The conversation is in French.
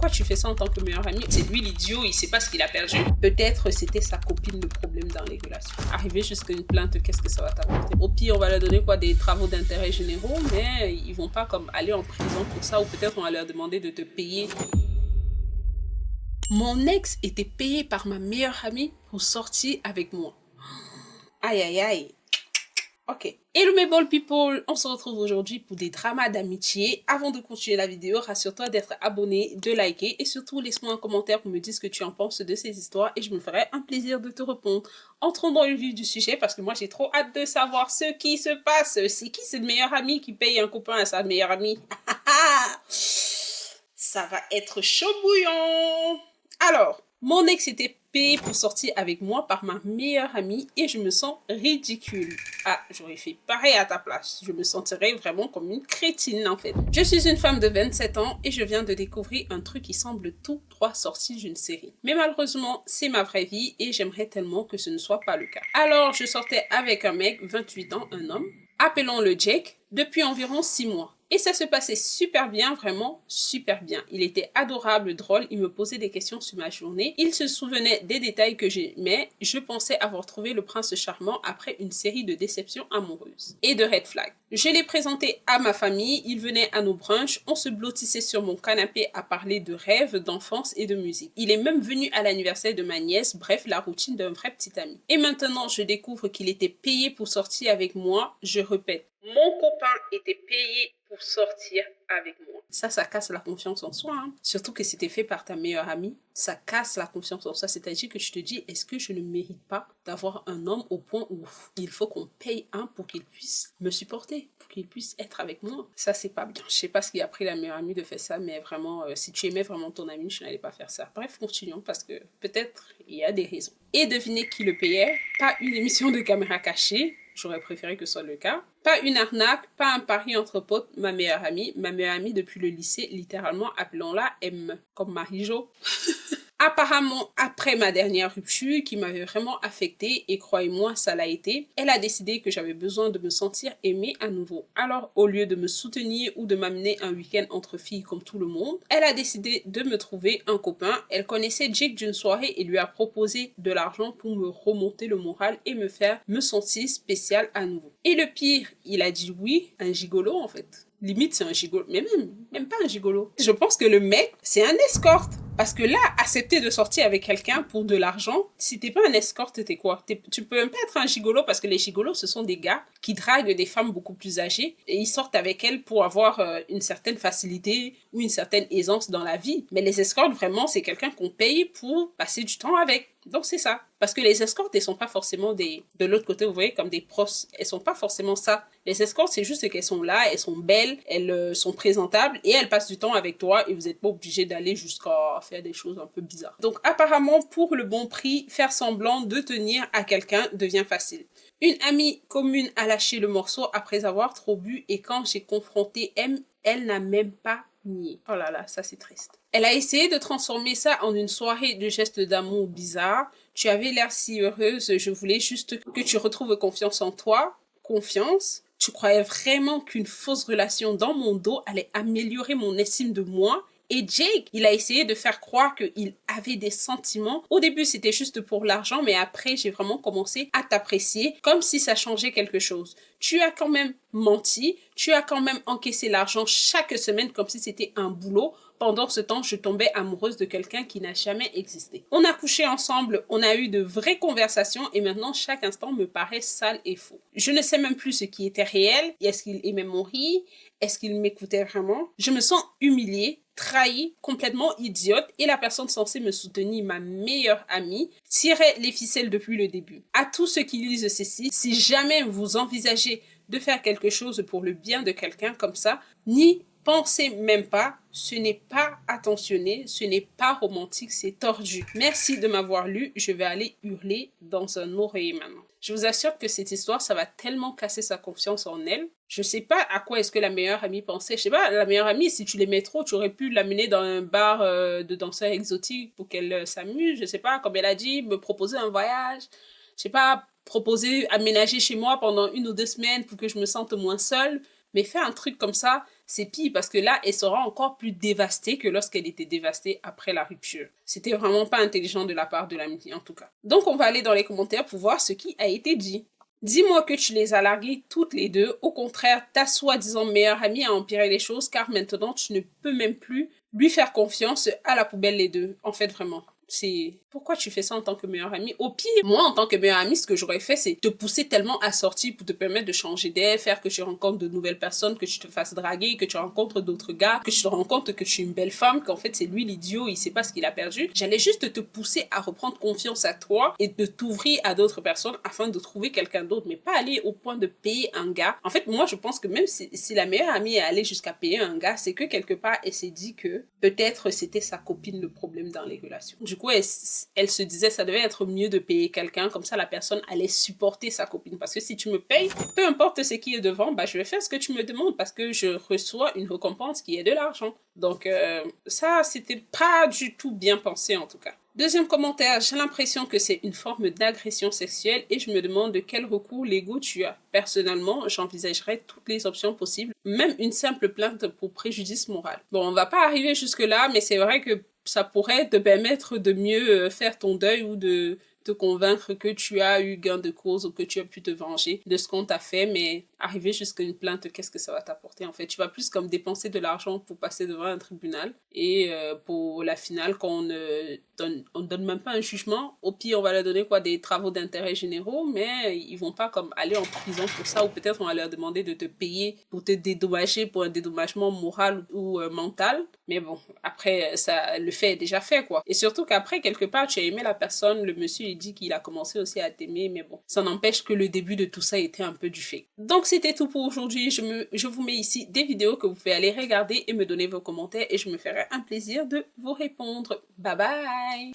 Pourquoi tu fais ça en tant que meilleur ami? C'est lui l'idiot, il sait pas ce qu'il a perdu. Peut-être c'était sa copine le problème dans les relations. Arriver jusqu'à une plainte, qu'est-ce que ça va t'apporter? Au pire, on va leur donner quoi, des travaux d'intérêt généraux, mais ils vont pas comme aller en prison pour ça, ou peut-être on va leur demander de te payer. Mon ex était payé par ma meilleure amie pour sortir avec moi. Aïe aïe aïe. Ok. Hello mes ball people, on se retrouve aujourd'hui pour des dramas d'amitié. Avant de continuer la vidéo, rassure-toi d'être abonné, de liker et surtout laisse-moi un commentaire pour me dire ce que tu en penses de ces histoires et je me ferai un plaisir de te répondre. Entrons dans le vif du sujet parce que moi j'ai trop hâte de savoir ce qui se passe. C'est qui cette meilleure amie qui paye un copain à sa meilleure amie? Ça va être chaud bouillant. Alors, mon ex était payé pour sortir avec moi par ma meilleure amie et je me sens ridicule. Ah, j'aurais fait pareil à ta place. Je me sentirais vraiment comme une crétine en fait. Je suis une femme de 27 ans et je viens de découvrir un truc qui semble tout droit sorti d'une série. Mais malheureusement, c'est ma vraie vie et j'aimerais tellement que ce ne soit pas le cas. Alors, je sortais avec un mec, 28 ans, un homme, appelons-le Jake, depuis environ 6 mois. Et ça se passait super bien, vraiment super bien. Il était adorable, drôle, il me posait des questions sur ma journée. Il se souvenait des détails que j'aimais. Je pensais avoir trouvé le prince charmant après une série de déceptions amoureuses et de red flags. Je l'ai présenté à ma famille, il venait à nos brunchs, on se blottissait sur mon canapé à parler de rêves, d'enfance et de musique. Il est même venu à l'anniversaire de ma nièce, bref, la routine d'un vrai petit ami. Et maintenant, je découvre qu'il était payé pour sortir avec moi, je répète. Mon copain était payé pour sortir avec moi. Ça casse la confiance en soi. Hein. Surtout que c'était fait par ta meilleure amie. Ça casse la confiance en soi. C'est-à-dire que je te dis, est-ce que je ne mérite pas d'avoir un homme au point où il faut qu'on paye un pour qu'il puisse me supporter, pour qu'il puisse être avec moi? Ça, c'est pas bien. Je sais pas ce qui a pris la meilleure amie de faire ça, mais vraiment, si tu aimais vraiment ton ami, je n'allais pas faire ça. Bref, continuons parce que peut-être il y a des raisons. Et devinez qui le payait? Pas une émission de caméra cachée. J'aurais préféré que ce soit le cas. Pas une arnaque, pas un pari entre potes, ma meilleure amie depuis le lycée, littéralement, appelons-la M, comme Marie-Jo. Apparemment, après ma dernière rupture qui m'avait vraiment affectée, et croyez-moi, ça l'a été, elle a décidé que j'avais besoin de me sentir aimée à nouveau. Alors, au lieu de me soutenir ou de m'amener un week-end entre filles comme tout le monde, elle a décidé de me trouver un copain. Elle connaissait Jake d'une soirée et lui a proposé de l'argent pour me remonter le moral et me faire me sentir spéciale à nouveau. Et le pire, il a dit oui, un gigolo en fait. Limite, c'est un gigolo, mais même pas un gigolo. Je pense que le mec, c'est un escorte. Parce que là, accepter de sortir avec quelqu'un pour de l'argent, si t'es pas un escorte, t'es quoi? Tu peux même pas être un gigolo parce que les gigolos, ce sont des gars qui draguent des femmes beaucoup plus âgées et ils sortent avec elles pour avoir une certaine facilité ou une certaine aisance dans la vie. Mais les escortes, vraiment, c'est quelqu'un qu'on paye pour passer du temps avec. Donc c'est ça. Parce que les escortes, elles sont pas forcément de l'autre côté, vous voyez, comme des pros. Elles sont pas forcément ça. Les escortes, c'est juste qu'elles sont là, elles sont belles, elles sont présentables et elles passent du temps avec toi et vous n'êtes pas obligé d'aller jusqu'à faire des choses un peu bizarres. Donc apparemment, pour le bon prix, faire semblant de tenir à quelqu'un devient facile. Une amie commune a lâché le morceau après avoir trop bu et quand j'ai confronté M, elle n'a même pas nié. Oh là là, ça c'est triste. Elle a essayé de transformer ça en une soirée de gestes d'amour bizarres. Tu avais l'air si heureuse, je voulais juste que tu retrouves confiance en toi. Confiance? Tu croyais vraiment qu'une fausse relation dans mon dos allait améliorer mon estime de moi? Et Jake, il a essayé de faire croire qu'il avait des sentiments. Au début, c'était juste pour l'argent, mais après, j'ai vraiment commencé à t'apprécier comme si ça changeait quelque chose. Tu as quand même menti, tu as quand même encaissé l'argent chaque semaine comme si c'était un boulot. Pendant ce temps, je tombais amoureuse de quelqu'un qui n'a jamais existé. On a couché ensemble, on a eu de vraies conversations et maintenant chaque instant me paraît sale et faux. Je ne sais même plus ce qui était réel. Est-ce qu'il aimait mon rire? Est-ce qu'il m'écoutait vraiment? Je me sens humiliée, trahie, complètement idiote et la personne censée me soutenir, ma meilleure amie, tirait les ficelles depuis le début. À tous ceux qui lisent ceci, si jamais vous envisagez de faire quelque chose pour le bien de quelqu'un comme ça, n'y pensez même pas, ce n'est pas attentionné, ce n'est pas romantique, c'est tordu. Merci de m'avoir lu, je vais aller hurler dans un oreiller maintenant. Je vous assure que cette histoire, ça va tellement casser sa confiance en elle. Je sais pas à quoi est-ce que la meilleure amie pensait. Je sais pas, la meilleure amie, si tu l'aimais trop, tu aurais pu l'amener dans un bar de danseurs exotiques pour qu'elle s'amuse. Je sais pas, comme elle a dit, me proposer un voyage. Je sais pas, proposer, aménager chez moi pendant 1 ou 2 semaines pour que je me sente moins seule. Mais faire un truc comme ça, c'est pire parce que là, elle sera encore plus dévastée que lorsqu'elle était dévastée après la rupture. C'était vraiment pas intelligent de la part de l'amie, en tout cas. Donc, on va aller dans les commentaires pour voir ce qui a été dit. Dis-moi que tu les as larguées toutes les deux. Au contraire, ta soi-disant meilleure amie a empiré les choses car maintenant, tu ne peux même plus lui faire confiance. À la poubelle les deux. En fait, vraiment. C'est pourquoi tu fais ça en tant que meilleure amie. Au pire, moi en tant que meilleure amie, ce que j'aurais fait, c'est te pousser tellement à sortir pour te permettre de changer d'air, faire que tu rencontres de nouvelles personnes, que tu te fasses draguer, que tu rencontres d'autres gars, que tu te rends compte que tu es une belle femme, qu'en fait c'est lui l'idiot, il sait pas ce qu'il a perdu. J'allais juste te pousser à reprendre confiance à toi et de t'ouvrir à d'autres personnes afin de trouver quelqu'un d'autre, mais pas aller au point de payer un gars. En fait, moi je pense que même si la meilleure amie est allée jusqu'à payer un gars, c'est que quelque part elle s'est dit que peut-être c'était sa copine le problème dans les relations. Du coup, elle se disait ça devait être mieux de payer quelqu'un, comme ça la personne allait supporter sa copine. Parce que si tu me payes, peu importe ce qui est devant, bah, je vais faire ce que tu me demandes parce que je reçois une récompense qui est de l'argent. Donc ça, c'était pas du tout bien pensé en tout cas. Deuxième commentaire, j'ai l'impression que c'est une forme d'agression sexuelle et je me demande de quel recours légaux tu as. Personnellement, j'envisagerais toutes les options possibles, même une simple plainte pour préjudice moral. Bon, on va pas arriver jusque-là, mais c'est vrai que ça pourrait te permettre de mieux faire ton deuil ou de te convaincre que tu as eu gain de cause ou que tu as pu te venger de ce qu'on t'a fait, mais arriver jusqu'à une plainte, qu'est-ce que ça va t'apporter en fait? Tu vas plus comme dépenser de l'argent pour passer devant un tribunal et pour la finale, quand on donne même pas un jugement, au pire on va leur donner quoi, des travaux d'intérêt généraux, mais ils vont pas comme aller en prison pour ça, ou peut-être on va leur demander de te payer pour te dédommager pour un dédommagement moral ou mental. Mais bon, après, ça, le fait est déjà fait, quoi. Et surtout qu'après, quelque part, tu as aimé la personne, le monsieur, il dit qu'il a commencé aussi à t'aimer, mais bon, ça n'empêche que le début de tout ça était un peu du fake. Donc, c'était tout pour aujourd'hui. Je vous mets ici des vidéos que vous pouvez aller regarder et me donner vos commentaires et je me ferai un plaisir de vous répondre. Bye bye!